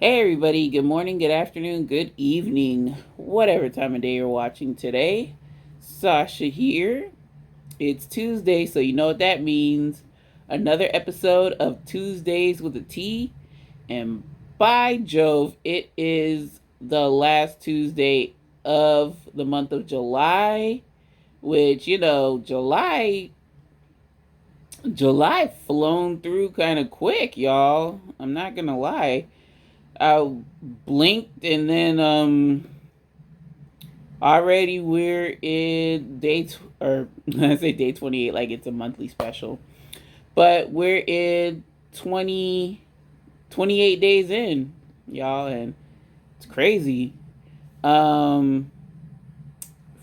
Hey everybody, good morning, good afternoon, good evening, whatever time of day you're watching today. Sasha here. It's Tuesday, so you know what that means. Another episode of Tuesdays with a T. And by Jove, it is the last Tuesday of the month of July, which, July flown through kind of quick, y'all. I'm not gonna lie. I blinked and then already we're in or I say day 28 like it's a monthly special. But we're in 28 days in, y'all, and it's crazy. Um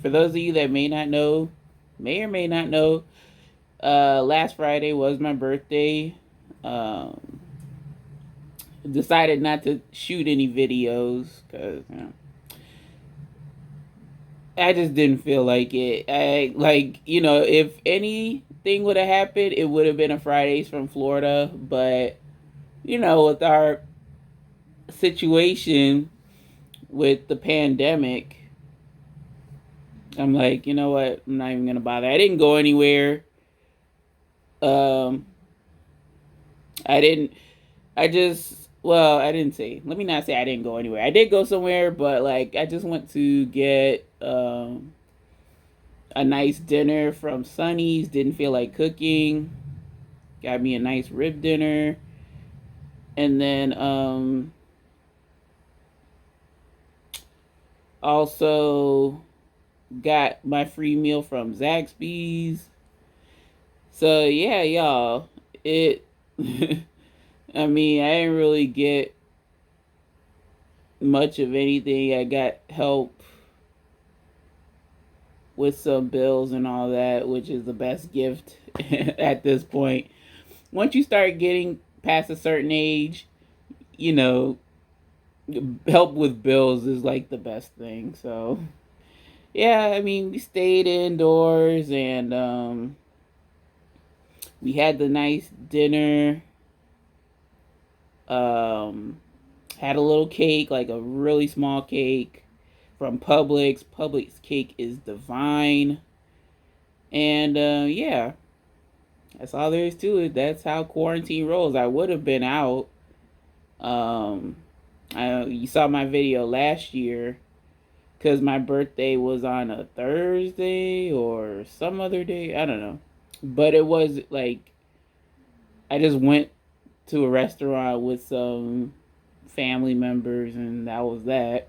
for those of you that may or may not know, last Friday was my birthday. Um Decided not to shoot any videos cuz I just didn't feel like it. If anything would have happened, it would have been a Fridays from Florida. But, with our situation with the pandemic, I'm like, you know what? I'm not even going to bother. I didn't go anywhere. Um, I didn't, I didn't say, let me not say I didn't go anywhere. I did go somewhere, but like, I just went to get, a nice dinner from Sonny's. Didn't feel like cooking. Got me a nice rib dinner. And then also got my free meal from Zaxby's. So yeah, y'all. It I mean, I didn't really get much of anything. I got help with some bills and all that, which is the best gift at this point. Once you start getting past a certain age, you know, help with bills is like the best thing. So, yeah, I mean, we stayed indoors and we had the nice dinner. Um, had a little cake, like a really small cake from Publix. Publix cake is divine. And yeah, that's all there is to it. That's how quarantine rolls. I would have been out. Um, you saw my video last year because my birthday was on a Thursday or some other day. I don't know. But it was like, I just went to a restaurant with some family members and that was that.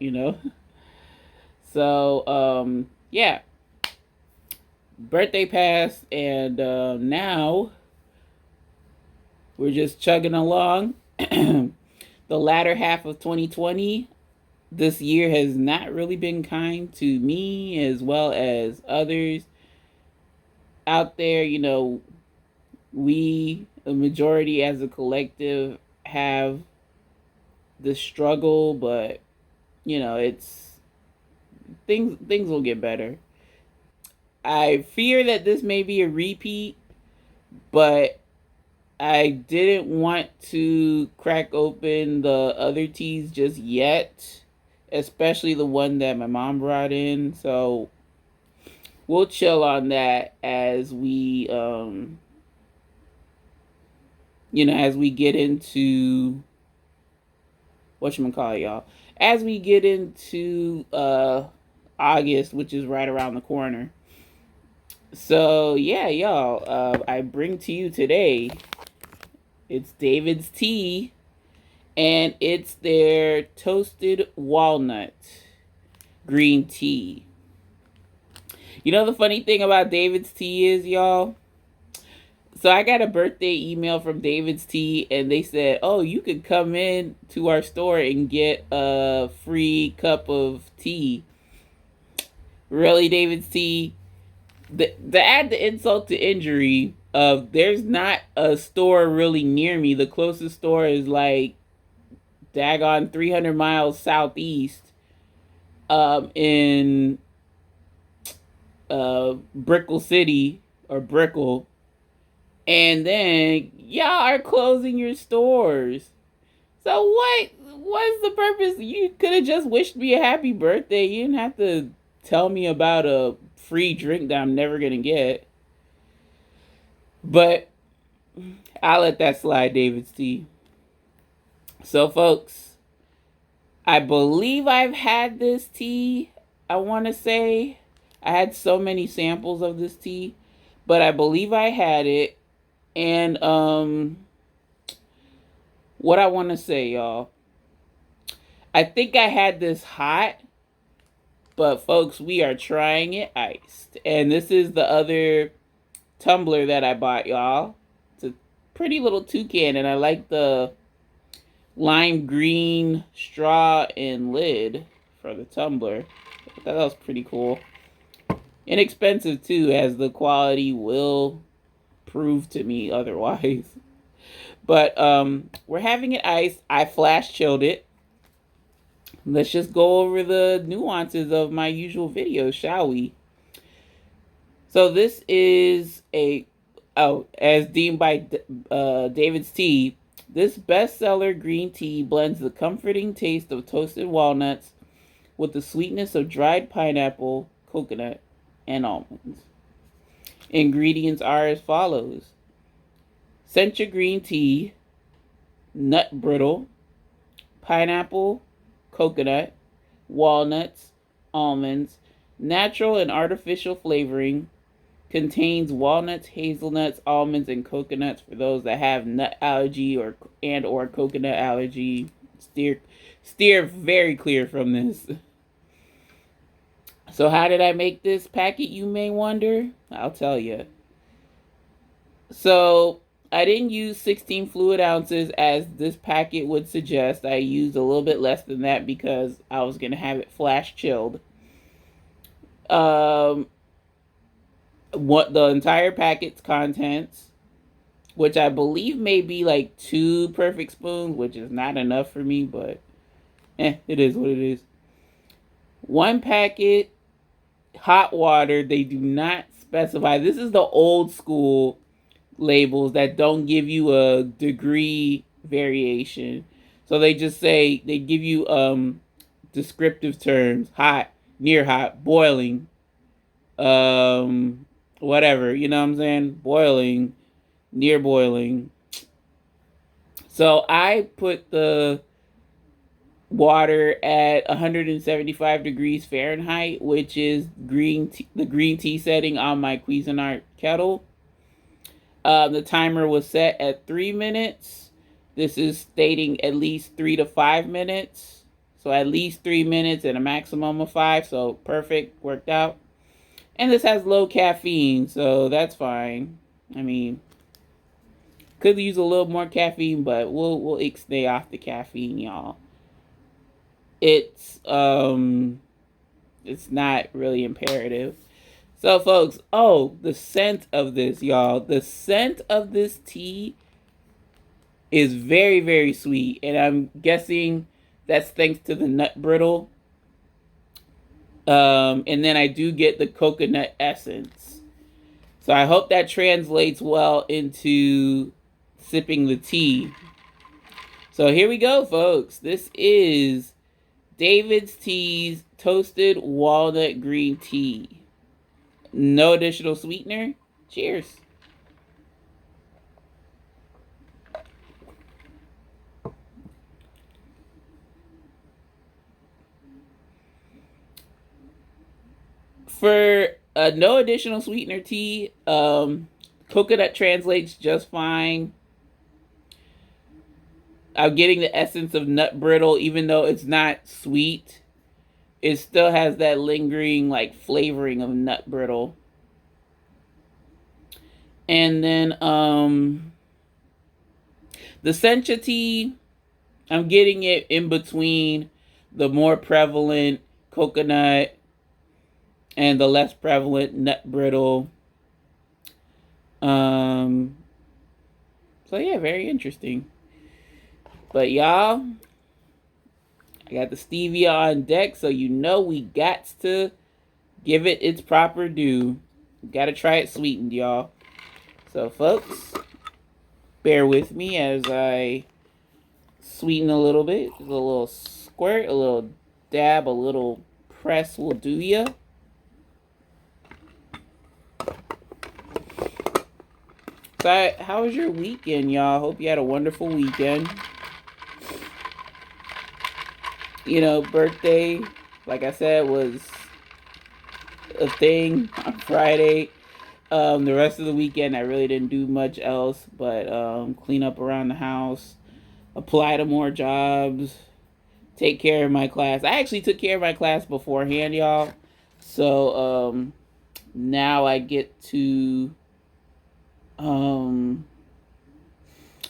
So, yeah, birthday passed and now we're just chugging along. The latter half of 2020, this year has not really been kind to me as well as others out there. We, a majority as a collective, have the struggle, but it's things will get better. I fear that this may be a repeat, but I didn't want to crack open the other teas just yet, especially the one that my mom brought in. So we'll chill on that as we get into whatchamacallit, y'all. As we get into August, which is right around the corner. So yeah, y'all, I bring to you today, it's David's Tea, and it's their toasted walnut green tea. The funny thing about David's Tea is, y'all, so I got a birthday email from David's Tea, and they said, "Oh, you could come in to our store and get a free cup of tea." Really, David's Tea? The add the insult to injury of there's not a store really near me. The closest store is like daggone 300 miles southeast, in Brickell City or Brickell, and then y'all are closing your stores. So what's the purpose? You could have just wished me a happy birthday. You didn't have to tell me about a free drink that I'm never gonna get. But I'll let that slide, David's tea. So folks, I believe I've had this tea. I want to say I had so many samples of this tea, but I believe I had it. And what I want to say, y'all, I think I had this hot, but folks, we are trying it iced. And this is the other tumbler that I bought, y'all. It's a pretty little toucan, and I like the lime green straw and lid for the tumbler. I thought that was pretty cool. Inexpensive too, as the quality will prove to me otherwise. But we're having it iced. I flash chilled it. Let's just go over the nuances of my usual videos, shall we? So this is as deemed by David's Tea, this bestseller green tea blends the comforting taste of toasted walnuts with the sweetness of dried pineapple, coconut, and almonds. Ingredients are as follows: Sencha green tea, nut brittle, pineapple, coconut, walnuts, almonds, natural and artificial flavoring, contains walnuts, hazelnuts, almonds, and coconuts for those that have nut allergy or coconut allergy. Steer very clear from this. So how did I make this packet, you may wonder? I'll tell you. So I didn't use 16 fluid ounces as this packet would suggest. I used a little bit less than that because I was going to have it flash chilled. What the entire packet's contents, which I believe may be like 2 perfect spoons, which is not enough for me, but it is what it is. 1 packet hot water. They do not specify. This is the old school labels that don't give you a degree variation. So they just say, they give you descriptive terms: hot, near hot, boiling, whatever, you know what I'm saying? Boiling, near boiling. So I put the water at 175 degrees Fahrenheit, which is the green tea setting on my Cuisinart kettle. The timer was set at 3 minutes. This is stating at least 3 to 5 minutes. So at least 3 minutes and a maximum of 5. So perfect, worked out. And this has low caffeine, so that's fine. I mean, could use a little more caffeine, but we'll stay off the caffeine, y'all. It's not really imperative. So folks, the scent of this, y'all. The scent of this tea is very, very sweet. And I'm guessing that's thanks to the nut brittle. And then I do get the coconut essence. So I hope that translates well into sipping the tea. So here we go, folks. This is David's Tea's Toasted Walnut Green Tea. No additional sweetener. Cheers. For a no additional sweetener tea, coconut translates just fine. I'm getting the essence of nut brittle, even though it's not sweet. It still has that lingering like flavoring of nut brittle. And then the Sencha tea, I'm getting it in between the more prevalent coconut and the less prevalent nut brittle. So yeah, very interesting. But y'all, I got the stevia on deck, so you know we got to give it its proper due. Got to try it sweetened, y'all. So folks, bear with me as I Sweeten a little bit. Just a little squirt, a little dab, a little press will do ya. So, how was your weekend, y'all? Hope you had a wonderful weekend. Birthday, like I said, was a thing on Friday. The rest of the weekend, I really didn't do much else but clean up around the house, apply to more jobs, take care of my class. I actually took care of my class beforehand, y'all. So now I get to um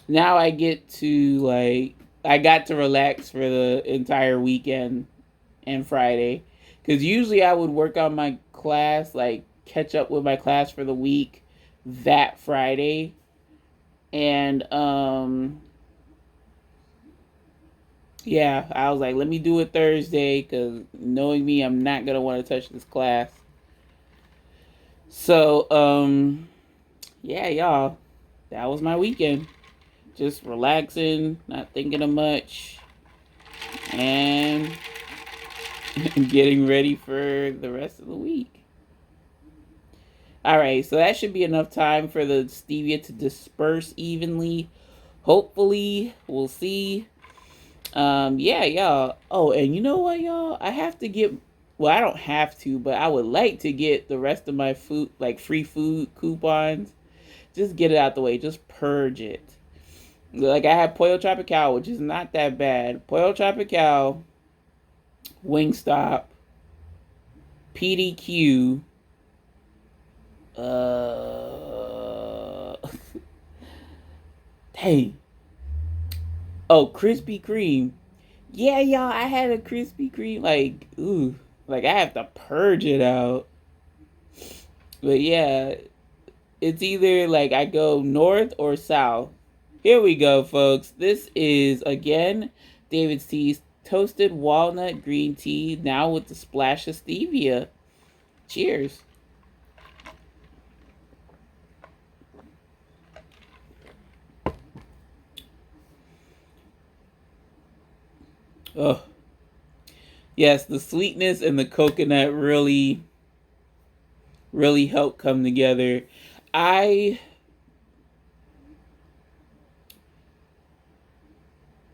now I get to like I got to relax for the entire weekend and Friday, because usually I would work on my class, like catch up with my class for the week that Friday. And yeah, I was like, let me do it Thursday, because knowing me, I'm not gonna want to touch this class. So yeah, y'all, that was my weekend. Just relaxing, not thinking of much, and getting ready for the rest of the week. Alright, so that should be enough time for the stevia to disperse evenly. Hopefully, we'll see. Yeah, y'all. Oh, and you know what, y'all? I have to get, well, I don't have to, but I would like to get the rest of my food, like free food coupons. Just get it out the way. Just purge it. Like, I have Pollo Tropical, which is not that bad. Pollo Tropical, Wingstop, PDQ, hey. Oh, Krispy Kreme. Yeah, y'all, I had a Krispy Kreme. Like, ooh. Like, I have to purge it out. But yeah, it's either like I go north or south. Here we go, folks. This is, again, David's Tea's toasted walnut green tea, now with the splash of stevia. Cheers. Oh, yes, the sweetness and the coconut really, really help come together.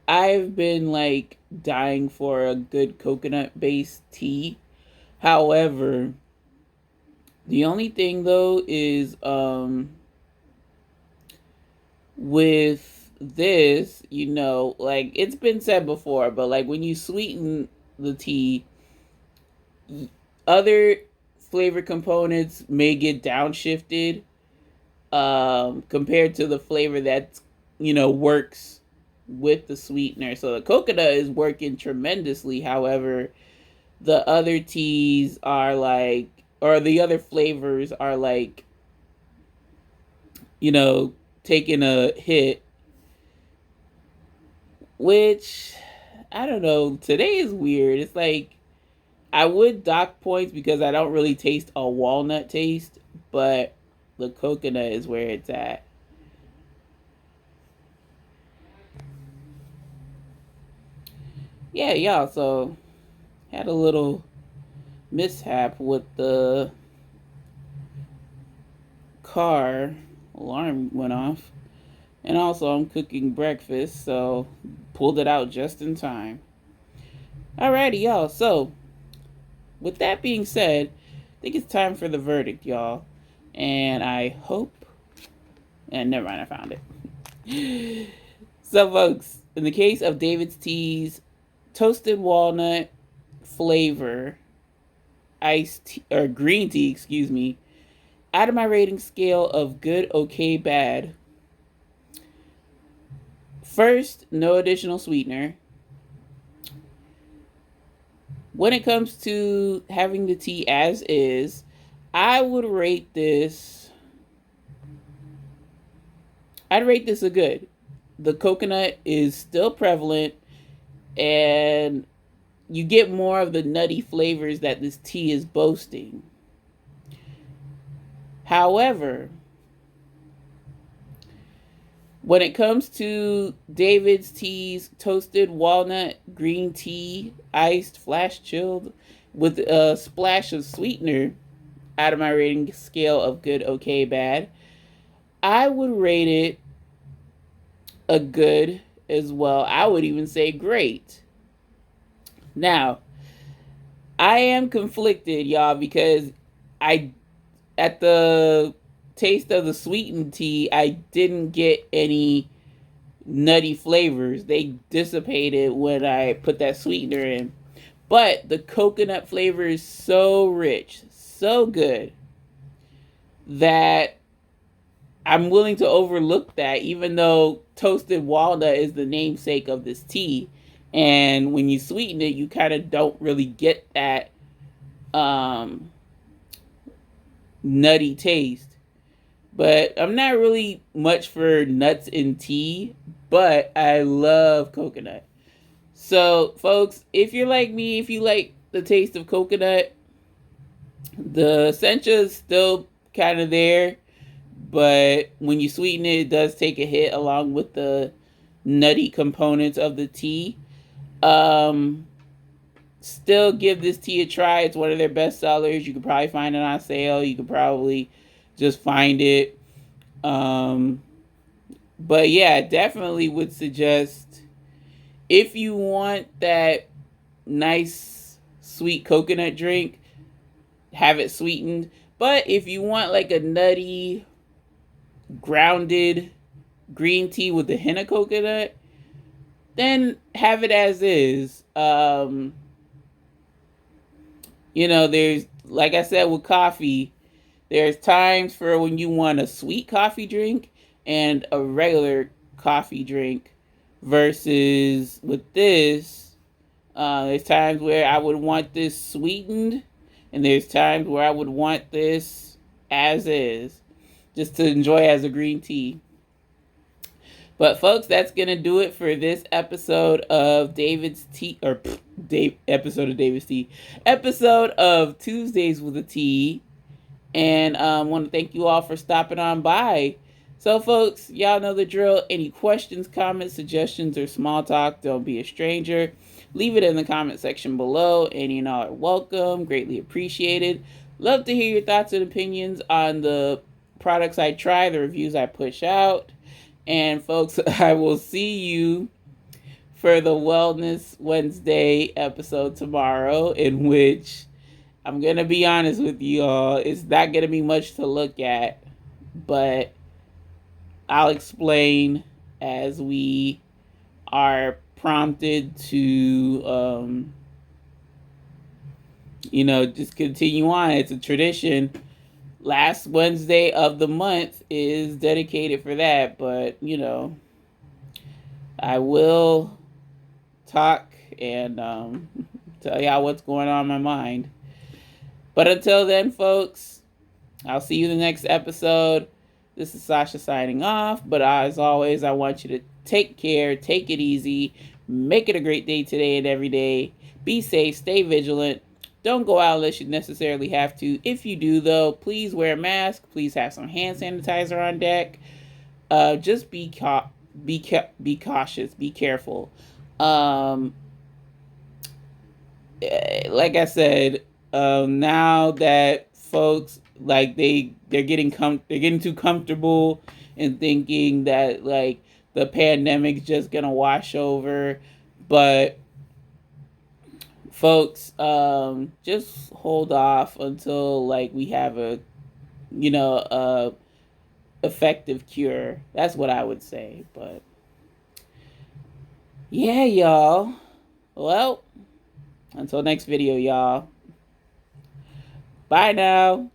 I've been like dying for a good coconut based tea. However, the only thing though is with this, like it's been said before, but like when you sweeten the tea, other flavor components may get downshifted compared to the flavor that works with the sweetener. So the coconut is working tremendously. However, the other teas are like, or the other flavors are like, taking a hit, which I don't know. Today is weird. It's like I would dock points because I don't really taste a walnut taste, but the coconut is where it's at. Yeah, y'all. So had a little mishap with the car. Alarm went off. And also, I'm cooking breakfast, so pulled it out just in time. Alrighty, y'all. So, with that being said, I think it's time for the verdict, y'all. And I hope. And never mind, I found it. So, folks, in the case of David's Tea's toasted walnut flavor iced tea, or green tea, excuse me, out of my rating scale of good, okay, bad. First, no additional sweetener. When it comes to having the tea as is, I would rate this. I'd rate this a good. The coconut is still prevalent, and you get more of the nutty flavors that this tea is boasting. However, When it comes to David's Tea's toasted walnut green tea, iced, flash chilled, with a splash of sweetener, out of my rating scale of good, okay, bad, I would rate it a good as well. I would even say great. Now, I am conflicted, y'all, because I at the taste of the sweetened tea, I didn't get any nutty flavors. They dissipated when I put that sweetener in. But the coconut flavor is so rich, so good, that I'm willing to overlook that, even though toasted walnut is the namesake of this tea. And when you sweeten it, you kind of don't really get that um, nutty taste. But I'm not really much for nuts in tea, but I love coconut. So, folks, if you're like me, if you like the taste of coconut, the sencha is still kind of there, but when you sweeten it, it does take a hit along with the nutty components of the tea. Um, Still give this tea a try. It's one of their best sellers. You could probably find it on sale. You could probably just find it. Um, but yeah, definitely would suggest, if you want that nice sweet coconut drink, have it sweetened. But if you want like a nutty, grounded green tea with the hint of coconut, then have it as is. There's, like I said, with coffee, there's times for when you want a sweet coffee drink and a regular coffee drink, versus with this, there's times where I would want this sweetened, and there's times where I would want this as is, just to enjoy as a green tea. But folks, that's gonna do it for this episode of David's Tea, or episode of David's Tea, episode of Tuesdays with a Tea, and want to thank you all for stopping on by. So, folks, y'all know the drill. Any questions, comments, suggestions, or small talk, don't be a stranger. Leave it in the comment section below, and you know are welcome. Greatly appreciated. Love to hear your thoughts and opinions on the products I try, the reviews I push out. And folks, I will see you for the Wellness Wednesday episode tomorrow, in which I'm going to be honest with you all, it's not going to be much to look at, but I'll explain as we are prompted to, just continue on. It's a tradition. Last Wednesday of the month is dedicated for that, but I will talk and tell y'all what's going on in my mind. But until then, folks, I'll see you in the next episode. This is Sasha signing off, but as always, I want you to take care, take it easy, make it a great day today and every day. Be safe, stay vigilant. Don't go out unless you necessarily have to. If you do, though, please wear a mask. Please have some hand sanitizer on deck. Just be cautious. Be careful. Like I said, now that folks they're getting too comfortable in thinking that like the pandemic's just gonna wash over, but folks, just hold off until like we have a effective cure. That's what I would say. But yeah, y'all. Well, until next video, y'all. Bye now.